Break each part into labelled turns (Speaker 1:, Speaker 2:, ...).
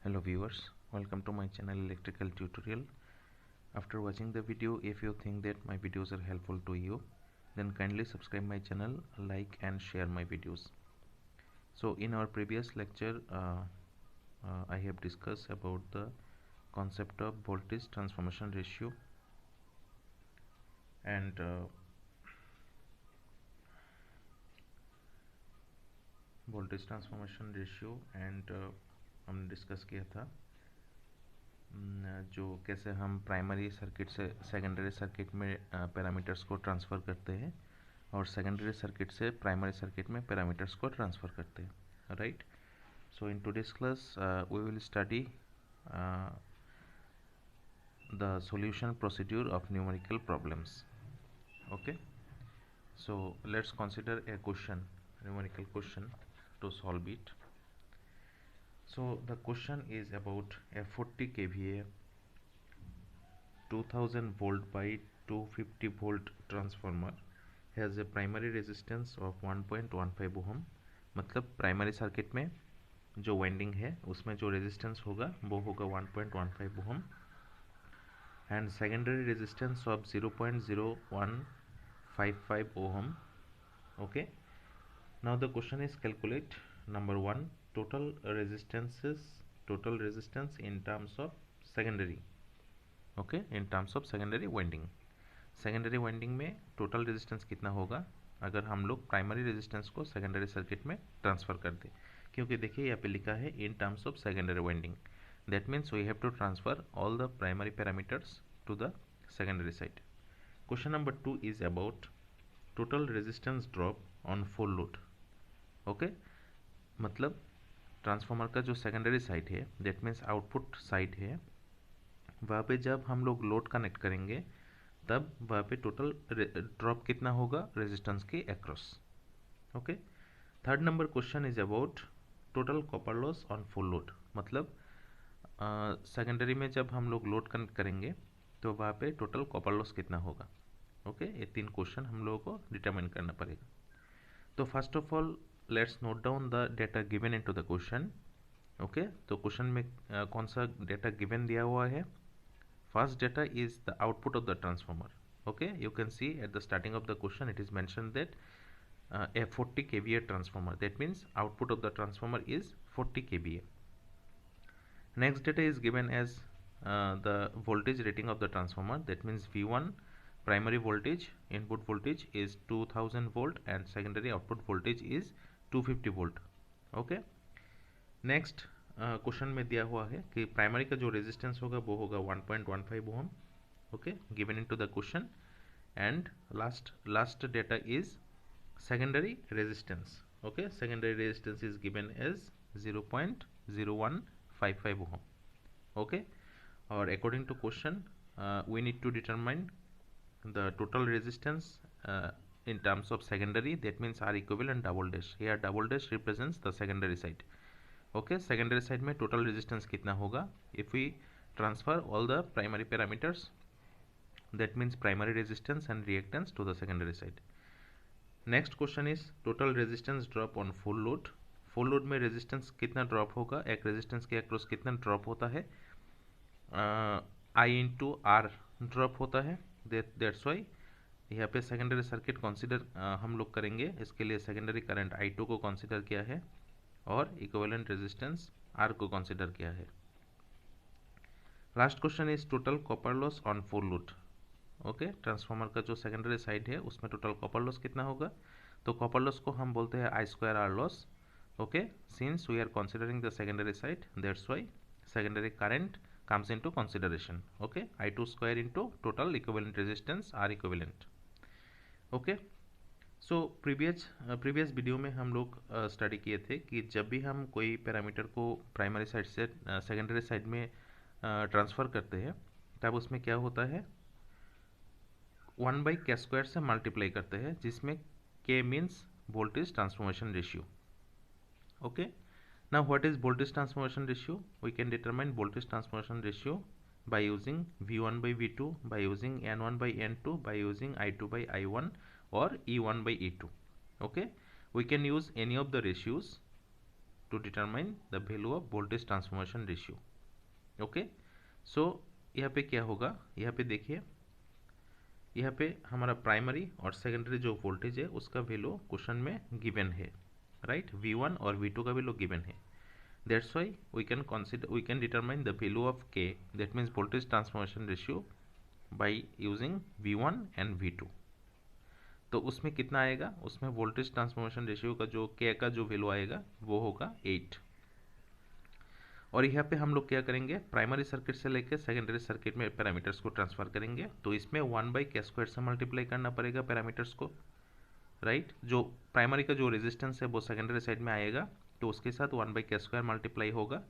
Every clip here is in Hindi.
Speaker 1: Hello viewers, welcome to my channel Electrical Tutorial. After watching the video, if you think that my videos are helpful to you, then kindly subscribe my channel, like and share my videos. So in our previous lecture, I have discussed about the concept of voltage transformation ratio and हमने डिस्कस किया था जो कैसे हम प्राइमरी सर्किट से सेकेंडरी सर्किट में पैरामीटर्स को ट्रांसफ़र करते हैं और सेकेंडरी सर्किट से प्राइमरी सर्किट में पैरामीटर्स को ट्रांसफ़र करते हैं, right. So in today's class we will study the solution procedure of numerical problems. Okay, so let's consider a question, numerical question, to solve it. So the question is about a 40 kVA 2000 volt by 250 volt transformer has a primary resistance of 1.15 ohm. मतलब प्राइमरी सर्किट में जो वाइंडिंग है उसमें जो रेजिस्टेंस होगा वो होगा 1.15 ohm and secondary resistance of 0.0155 ohm. Okay, now the question is calculate number 1 total resistance in terms of secondary. Okay, in terms of secondary winding. Secondary winding में टोटल रेजिस्टेंस कितना होगा अगर हम लोग प्राइमरी रेजिस्टेंस को सेकेंडरी सर्किट में ट्रांसफ़र कर दें, क्योंकि देखिए यहाँ पे लिखा है in terms of secondary winding. That means we have to transfer all the primary parameters to the secondary side. Question number 2 is about total resistance drop on full load. Okay, मतलब ट्रांसफार्मर का जो सेकेंडरी साइड है, that means आउटपुट साइड है, वहाँ पे जब हम लोग लोड कनेक्ट करेंगे तब वहाँ पे टोटल ड्रॉप कितना होगा रेजिस्टेंस के across. Okay, third number question is about total copper loss on full load. मतलब सेकेंडरी में जब हम लोग लोड कनेक्ट करेंगे तो वहाँ पे टोटल कॉपर लॉस कितना होगा. ओके, ये 3 क्वेश्चन हम लोगों को डिटरमाइन करना पड़ेगा. तो first of all let's note down the data given into the question. Okay, तो क्वेश्चन में कौन सा डेटा गिवन दिया हुआ है. First data is the output of the transformer. Okay, you can see at the starting of the question it is mention that a 40 kVA transformer, that means output of the transformer is 40 kVA. Next data is given as the voltage rating of the transformer, that means V1 primary voltage input voltage is 2000 volt and secondary output voltage is 250 volt. Okay, next question में दिया हुआ है कि प्राइमरी का जो रेजिस्टेंस होगा वो होगा 1.15 ohm. Okay, given into the question. And last data is secondary resistance. Okay, secondary resistance is given as 0.0155 ohm. Okay, or according to question we need to determine the total resistance in terms of secondary, that means R equivalent double dash. Here double dash represents the secondary side. Okay, secondary side में total resistance कितना होगा if we transfer all the primary parameters, that means primary resistance and reactance to the secondary side. Next question is total resistance drop on full load. Full load में रेजिस्टेंस कितना ड्रॉप होगा, एक रेजिस्टेंस के अक्रॉस कितना ड्रॉप होता है, आई इंटू आर ड्रॉप होता है. दैट्स वाई यहाँ पे सेकेंडरी सर्किट कंसीडर हम लोग करेंगे. इसके लिए सेकेंडरी करंट I2 को कंसीडर किया है और इक्विवेलेंट रेजिस्टेंस R को कंसीडर किया है. Last question is total copper loss on full load. Okay, transformer का जो सेकेंडरी साइड है उसमें टोटल कॉपर लॉस कितना होगा. तो कॉपर लॉस को हम बोलते हैं I2R loss. Okay, since we are considering the secondary side that's why secondary current comes into consideration. Okay, I2² into total equivalent resistance R equivalent. Okay, so previous video में हम लोग स्टडी किए थे कि जब भी हम कोई पैरामीटर को प्राइमरी साइड से सेकेंडरी साइड में ट्रांसफ़र करते हैं तब उसमें क्या होता है 1/k² से मल्टीप्लाई करते हैं, जिसमें k means voltage transformation ratio. Okay, now what is voltage transformation ratio. We can determine voltage transformation ratio by using V1/V2, by using N1/N2, by using I2/I1 or E1/E2. Okay, we can use any of the ratios to determine the value of voltage transformation ratio. Okay, so यहाँ पे क्या होगा, यहाँ पे देखिए, यहाँ पे हमारा प्राइमरी और सेकेंडरी जो वोल्टेज है उसका वैल्यू क्वेश्चन में गिवन है, राइट। V1 और V2 का वैल्यू गिवन है। That's why we can determine the value of K, that means voltage transformation ratio, by using V1 and V2। तो उसमें कितना आएगा, उसमें वोल्टेज ट्रांसफॉर्मेशन रेशियो का जो K का जो वैल्यू आएगा वो होगा 8। और यहाँ पे हम लोग क्या करेंगे, प्राइमरी सर्किट से लेकर सेकेंडरी सर्किट में पैरामीटर्स को ट्रांसफर करेंगे। तो इसमें 1/k² से मल्टीप्लाई करना पड़ेगा पैरामीटर्स को, राइट। जो प्राइमरी का जो रेजिस्टेंस है वो सेकेंडरी साइड में आएगा, तो उसके साथ 1/k² मल्टीप्लाई होगा।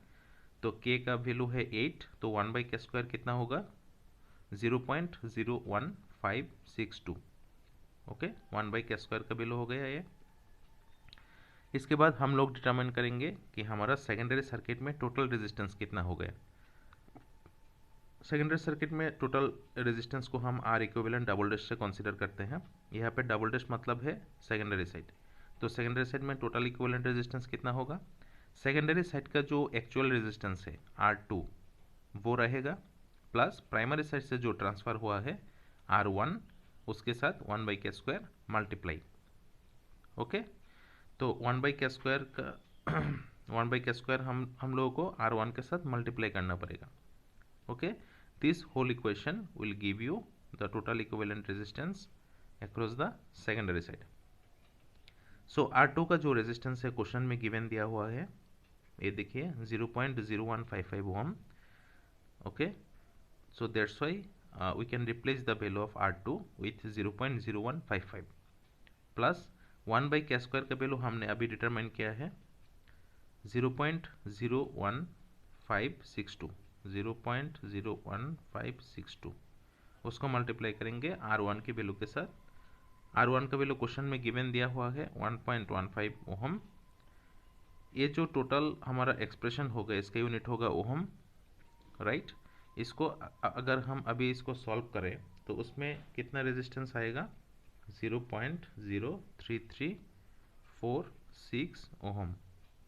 Speaker 1: तो K का वैल्यू है 8, तो 1/k² कितना होगा, 0.01562। ओके, 1/k² का वैल्यू हो गया ये। इसके बाद हम लोग डिटरमाइन करेंगे कि हमारा सेकेंडरी सर्किट में टोटल रेजिस्टेंस कितना हो गया। सेकेंडरी सर्किट में टोटल रेजिस्टेंस को हम R इक्विवेलेंट डबल डैश से कंसीडर करते हैं। यहाँ पे डबल डैश मतलब है सेकेंडरी साइड। तो सेकेंडरी साइड में टोटल इक्विवेलेंट रेजिस्टेंस कितना होगा, सेकेंडरी साइड का जो एक्चुअल रेजिस्टेंस है R2 वो रहेगा, प्लस प्राइमरी साइड से जो ट्रांसफ़र हुआ है R1 उसके साथ 1/k² मल्टीप्लाई। ओके, तो 1/k² का 1/k² हम लोगों को R1 के साथ मल्टीप्लाई करना पड़ेगा। Okay, this whole equation will give you the total equivalent resistance across the secondary side. So R2 का जो रेजिस्टेंस है क्वेश्चन में गिवन दिया हुआ है, ये देखिए 0.0155 ohm. Okay, so that's why we can replace the value of R2 with 0.0155 plus 1/k² का वैल्यू हमने अभी डिटरमाइन किया है 0.01562, 0.01562। उसको मल्टीप्लाई करेंगे R1 की वैल्यू के साथ। R1 का वैल्यू क्वेश्चन में गिवन दिया हुआ है 1.15 ओहम। ये जो टोटल हमारा एक्सप्रेशन होगा इसका यूनिट होगा ओहम, राइट। इसको अगर हम अभी इसको सॉल्व करें तो उसमें कितना रेजिस्टेंस आएगा, 0.03346 ओहम,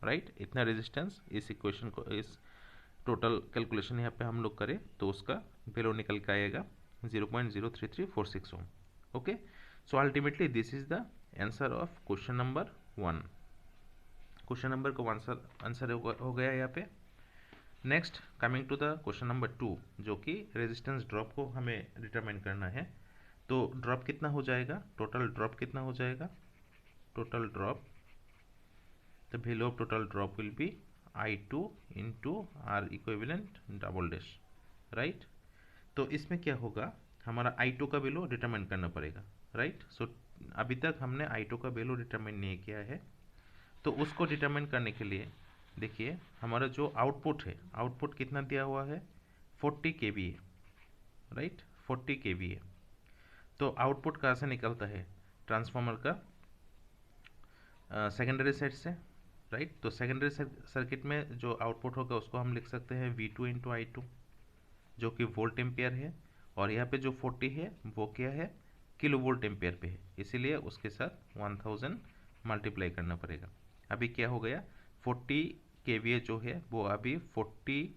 Speaker 1: राइट। इतना रेजिस्टेंस इस इक्वेशन को, इस टोटल कैलकुलेशन यहाँ पे हम लोग करें तो उसका वैल्यू निकल के आएगा 0.03346 ohm. Okay, so ultimately this is the answer of question number 1। Question number का आंसर हो गया यहाँ पे। Next coming to the question number 2, जो कि रेजिस्टेंस ड्रॉप को हमें डिटरमाइन करना है। तो ड्रॉप कितना हो जाएगा, टोटल ड्रॉप कितना हो जाएगा, total drop, the value of total drop will be I2 into R equivalent double dash, right. तो इसमें क्या होगा, हमारा I2 का वैल्यू डिटरमाइन करना पड़ेगा, राइट। सो अभी तक हमने I2 का वैल्यू डिटरमाइन नहीं किया है, तो उसको डिटरमाइन करने के लिए देखिए हमारा जो आउटपुट है, आउटपुट कितना दिया हुआ है 40 kVA, राइट, 40 kVA। तो आउटपुट कहाँ से निकलता है, ट्रांसफार्मर का सेकेंडरी साइड से, राइट। तो सेकेंडरी सर्किट में जो आउटपुट होगा उसको हम लिख सकते हैं V2 इंटू I2, जो कि वोल्ट एम्पियर है, और यहाँ पे जो 40 है वो क्या है, किलो वोल्ट एम्पियर पे है, इसीलिए उसके साथ 1000 मल्टीप्लाई करना पड़ेगा। अभी क्या हो गया, 40 kVA जो है वो अभी 40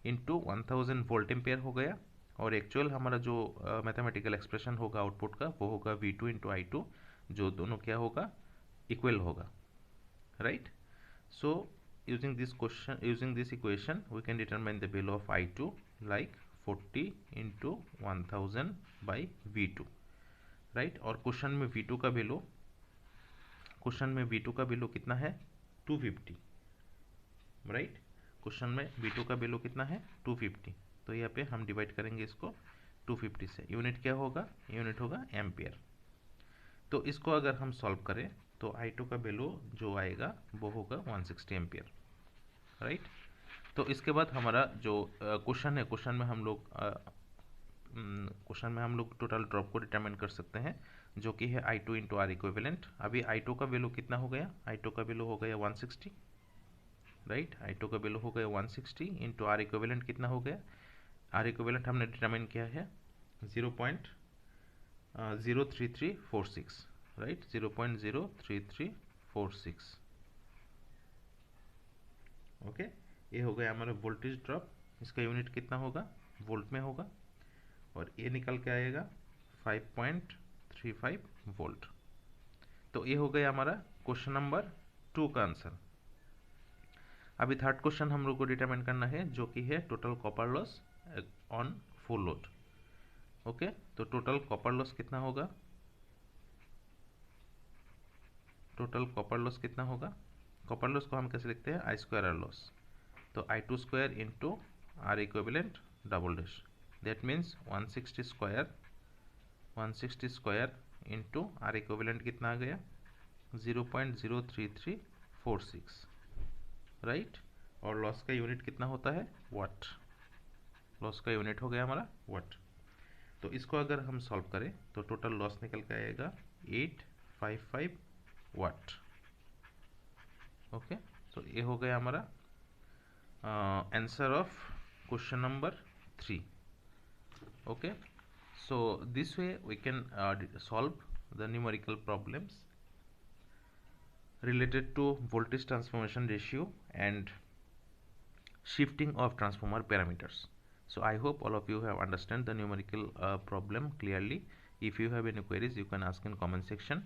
Speaker 1: इंटू 1000 वोल्ट एम्पियर हो गया, और एक्चुअल हमारा जो मैथमेटिकल एक्सप्रेशन होगा आउटपुट का वो होगा V2 इंटू I2, जो दोनों क्या होगा, इक्वल होगा, right. So using this equation we can determine the value of I2 like 40 into 1000 by V2, right. और क्वेश्चन में V2 का वैल्यू, क्वेश्चन में V2 का वैल्यू कितना है 250, राइट। क्वेश्चन में V2 का वैल्यू कितना है 250। तो यहाँ पे हम डिवाइड करेंगे इसको 250 से, यूनिट क्या होगा, यूनिट होगा एम्पियर। तो इसको अगर हम सॉल्व करें तो I2 का वैल्यू जो आएगा वो होगा 160 एम्पियर, राइट। तो इसके बाद हमारा जो क्वेश्चन है, क्वेश्चन में हम लोग टोटल ड्रॉप को डिटरमाइन कर सकते हैं, जो कि है I2 इंटू R इक्विवेलेंट। अभी I2 का वैल्यू कितना हो गया, I2 का वैल्यू हो गया 160, राइट। I2 का वैल्यू हो गया 160 इंटू R इक्विवेलेंट कितना हो गया, R इक्विवेलेंट हमने डिटरमाइन किया है 0.03346, राइट, 0.03346, ओके, ये हो गया हमारा वोल्टेज ड्रॉप, इसका यूनिट कितना होगा, वोल्ट में होगा, और ये निकल के आएगा 5.35 वोल्ट। तो ये हो गया हमारा क्वेश्चन नंबर 2 का आंसर। अभी थर्ड क्वेश्चन हम लोग को डिटरमाइन करना है, जो कि है total copper loss on full load. Okay, तो टोटल कॉपर लॉस कितना होगा, टोटल कॉपर लॉस कितना होगा, कॉपर लॉस को हम कैसे लिखते हैं, आई स्क्वायर आर लॉस, तो I two square into R equivalent double dash, that means 160 square into R equivalent कितना आ गया 0.03346, राइट। और लॉस का यूनिट कितना होता है, वाट, लॉस का यूनिट हो गया हमारा वाट। तो इसको अगर हम सॉल्व करें तो टोटल लॉस निकल के आएगा 855 वाट। ओके, तो ये हो गया हमारा answer of question number 3। Okay, so this way we can solve the numerical problems related to voltage transformation ratio and shifting of transformer parameters. So I hope all of you have understand the numerical problem clearly. If you have any queries, you can ask in comment section,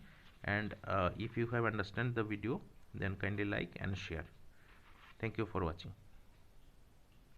Speaker 1: and if you have understand the video, then kindly like and share. Thank you for watching.